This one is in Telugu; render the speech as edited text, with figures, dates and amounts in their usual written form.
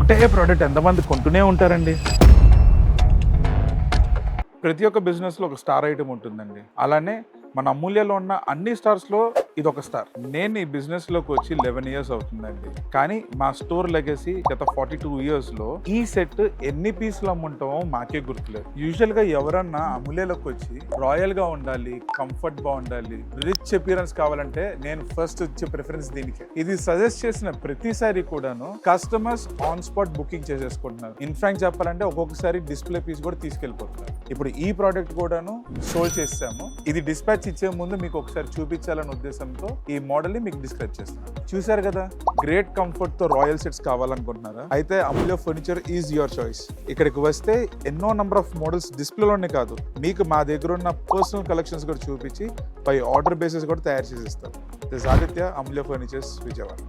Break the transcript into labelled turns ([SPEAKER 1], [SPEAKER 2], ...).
[SPEAKER 1] ఒకటే ప్రోడక్ట్ ఎంతమంది కొంటూనే ఉంటారండి. ప్రతి ఒక్క బిజినెస్లో ఒక స్టార్ ఐటమ్ ఉంటుందండి. అలానే మన అమూల్యలో ఉన్న అన్ని స్టార్స్లో ఇది ఒక స్టార్. నేను ఈ బిజినెస్లోకి వచ్చి 11 ఇయర్స్ అవుతుందండి. కానీ మా స్టోర్ లెగసీ గత 42 ఇయర్స్లో ఈ సెట్ ఎన్ని పీసులు అమ్ముంటామో మాకే గుర్తులేదు. యూజువల్గా ఎవరన్నా అమూల్యలోకి వచ్చి రాయల్గా ఉండాలి, కంఫర్ట్ బాగుండాలి, రిచ్ అపియరెన్స్ కావాలంటే నేను ఫస్ట్ ఇచ్చే ప్రిఫరెన్స్ దీనికే. ఇది సజెస్ట్ చేసిన ప్రతిసారి కూడాను కస్టమర్స్ ఆన్ స్పాట్ బుకింగ్ చేసేసుకుంటున్నారు. ఇన్ఫాక్ట్ చెప్పాలంటే ఒక్కొక్కసారి డిస్ప్లే పీస్ కూడా తీసుకెళ్ళిపోతున్నారు. ఇప్పుడు ఈ ప్రోడక్ట్ కూడాను సోల్డ్ చేసాము. ఇది డిస్పాచ్ ఇచ్చే ముందు మీకు ఒకసారి చూపించాలనే ఉద్దేశంతో ఈ మోడల్ ని మీకు డిస్క్రైబ్ చేస్తున్నాను. చూసారు కదా, గ్రేట్ కంఫర్ట్ తో రాయల్ సెట్స్ కావాలనుకుంటున్నారా? అయితే అమూల్య ఫర్నిచర్ ఈజ్ యువర్ చాయిస్. ఇక్కడికి వస్తే ఎన్నో నంబర్ ఆఫ్ మోడల్స్ డిస్ప్లేలోనే కాదు, మీకు మా దగ్గర ఉన్న పర్సనల్ కలెక్షన్స్ కూడా చూపించి పై ఆర్డర్ బేసిస్ కూడా తయారు చేసి ఇస్తాం. This Aditya, Amulya furnitures, Vijayawada.